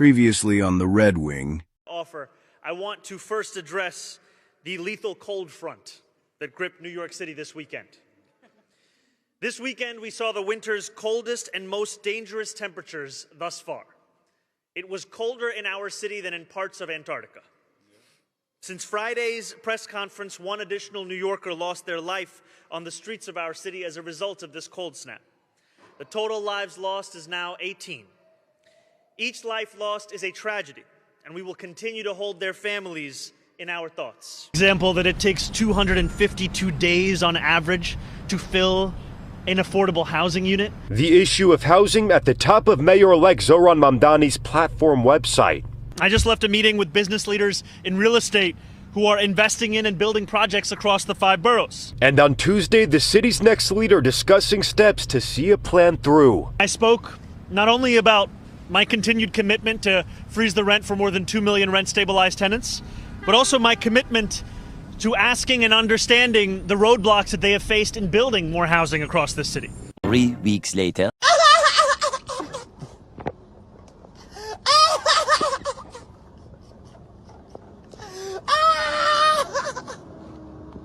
Previously on the Red Wing. I want to first address the lethal cold front that gripped New York City this weekend. This weekend, we saw the winter's coldest and most dangerous temperatures thus far. It was colder in our city than in parts of Antarctica. Since Friday's press conference, one additional New Yorker lost their life on the streets of our city as a result of this cold snap. The total lives lost is now 18. Each life lost is a tragedy, and we will continue to hold their families in our thoughts. Example that it takes 252 days on average to fill an affordable housing unit. The issue of housing at the top of Mayor-elect Zohran Mamdani's platform website. I just left a meeting with business leaders in real estate who are investing in and building projects across the 5 boroughs. And on Tuesday, the city's next leader discussing steps to see a plan through. I spoke not only about my continued commitment to freeze the rent for more than 2 million rent-stabilized tenants, but also my commitment to asking and understanding the roadblocks that they have faced in building more housing across this city. 3 weeks later.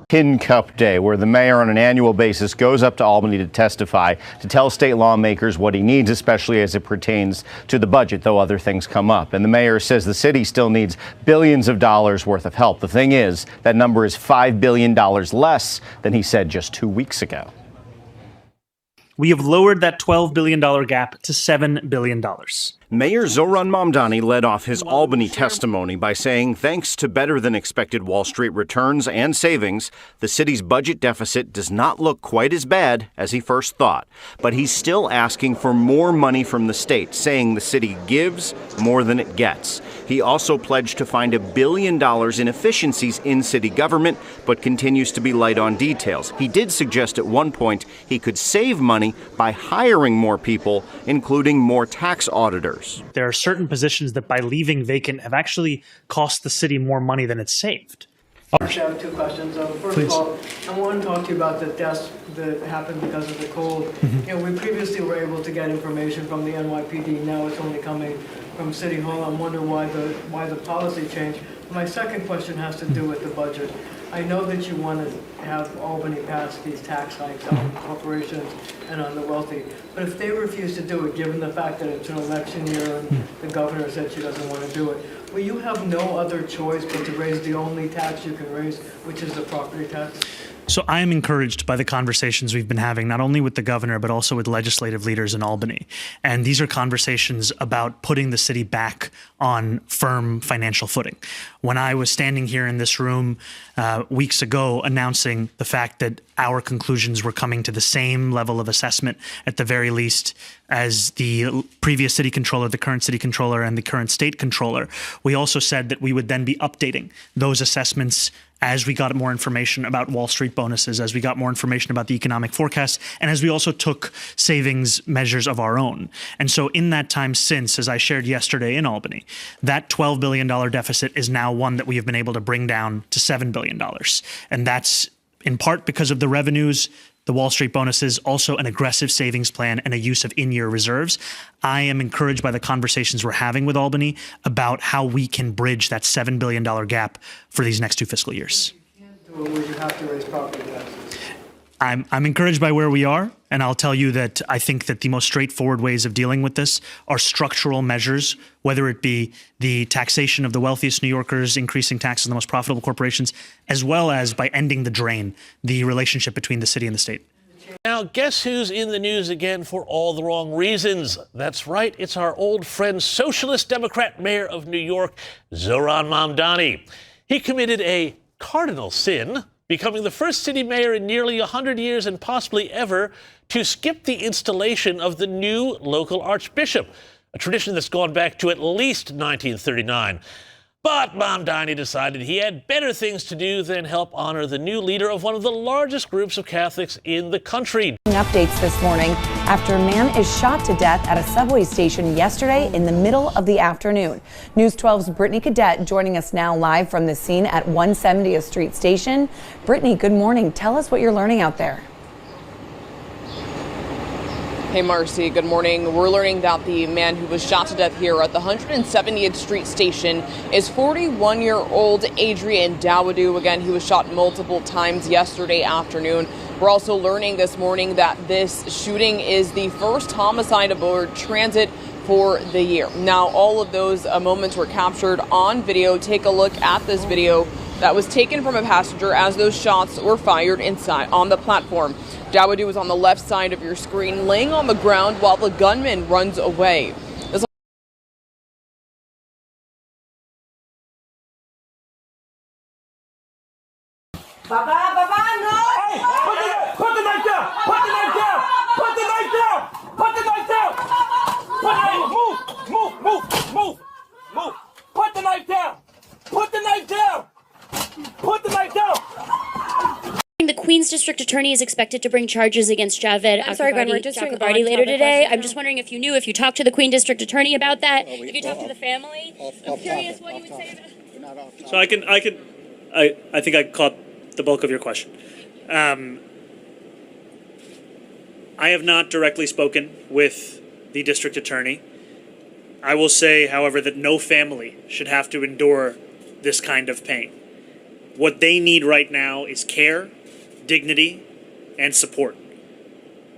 Tin Cup Day, where the mayor on an annual basis goes up to Albany to testify, to tell state lawmakers what he needs, especially as it pertains to the budget, though other things come up. And the mayor says the city still needs billions of dollars worth of help. The thing is, that number is $5 billion less than he said just 2 weeks ago. We have lowered that $12 billion gap to $7 billion. Mayor Zohran Mamdani led off his Albany testimony by saying thanks to better than expected Wall Street returns and savings, the city's budget deficit does not look quite as bad as he first thought. But he's still asking for more money from the state, saying the city gives more than it gets. He also pledged to find $1 billion in efficiencies in city government, but continues to be light on details. He did suggest at one point he could save money by hiring more people, including more tax auditors. There are certain positions that by leaving vacant have actually cost the city more money than it's saved. I have 2 questions. First of all, I want to talk to you about the deaths that happened because of the cold. We previously were able to get information from the NYPD. Now it's only coming from City Hall. I'm wondering why the policy change. My second question has to do with the budget. I know that you want to have Albany pass these tax hikes on corporations and on the wealthy, but if they refuse to do it, given the fact that it's an election year and the governor said she doesn't want to do it, will you have no other choice but to raise the only tax you can raise, which is the property tax? So I am encouraged by the conversations we've been having, not only with the governor, but also with legislative leaders in Albany. And these are conversations about putting the city back on firm financial footing. When I was standing here in this room weeks ago announcing the fact that our conclusions were coming to the same level of assessment, at the very least, as the previous city controller, the current city controller, and the current state controller, we also said that we would then be updating those assessments as we got more information about Wall Street bonuses, as we got more information about the economic forecast, and as we also took savings measures of our own. And so in that time since, as I shared yesterday in Albany, that $12 billion deficit is now one that we have been able to bring down to $7 billion. And that's in part because of the revenues, the Wall Street bonuses, also an aggressive savings plan and a use of in-year reserves. I am encouraged by the conversations we're having with Albany about how we can bridge that $7 billion gap for these next 2 fiscal years. Would you have to raise property taxes? I'm encouraged by where we are, and I'll tell you that I think that the most straightforward ways of dealing with this are structural measures, whether it be the taxation of the wealthiest New Yorkers, increasing taxes on the most profitable corporations, as well as by ending the drain, the relationship between the city and the state. Now, guess who's in the news again for all the wrong reasons? That's right, it's our old friend, Socialist Democrat Mayor of New York, Zohran Mamdani. He committed a cardinal sin, becoming the first city mayor in nearly 100 years and possibly ever to skip the installation of the new local archbishop, a tradition that's gone back to at least 1939. But Mamdani decided he had better things to do than help honor the new leader of one of the largest groups of Catholics in the country. Updates this morning after a man is shot to death at a subway station yesterday in the middle of the afternoon. News 12's Brittany Cadet joining us now live from the scene at 170th Street Station. Brittany, good morning. Tell us what you're learning out there. Hey, Marcy, good morning. We're learning that the man who was shot to death here at the 170th Street station is 41-year-old Adrian Dawodu. Again, he was shot multiple times yesterday afternoon. We're also learning this morning that this shooting is the first homicide aboard transit for the year. Now, all of those moments were captured on video. Take a look at this video that was taken from a passenger as those shots were fired inside on the platform. Dawodu was on the left side of your screen, laying on the ground while the gunman runs away. Baba, no! Hey, put the knife down! Put the knife down! Put the knife down! Put the knife down! Put the knife, move! Put the knife down! Put the knife down! Put the knife down! The Queens District Attorney is expected to bring charges against Javed Chakrabarti later today. I'm just wondering if you talked to the Queen District Attorney about that, if you talked to the family. I'm curious what you would say about it. So I think I caught the bulk of your question. I have not directly spoken with the district attorney. I will say, however, that no family should have to endure this kind of pain. What they need right now is care, dignity, and support.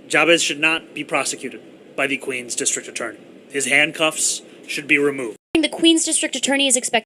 Javed should not be prosecuted by the Queens District Attorney. His handcuffs should be removed. The Queens District Attorney is expected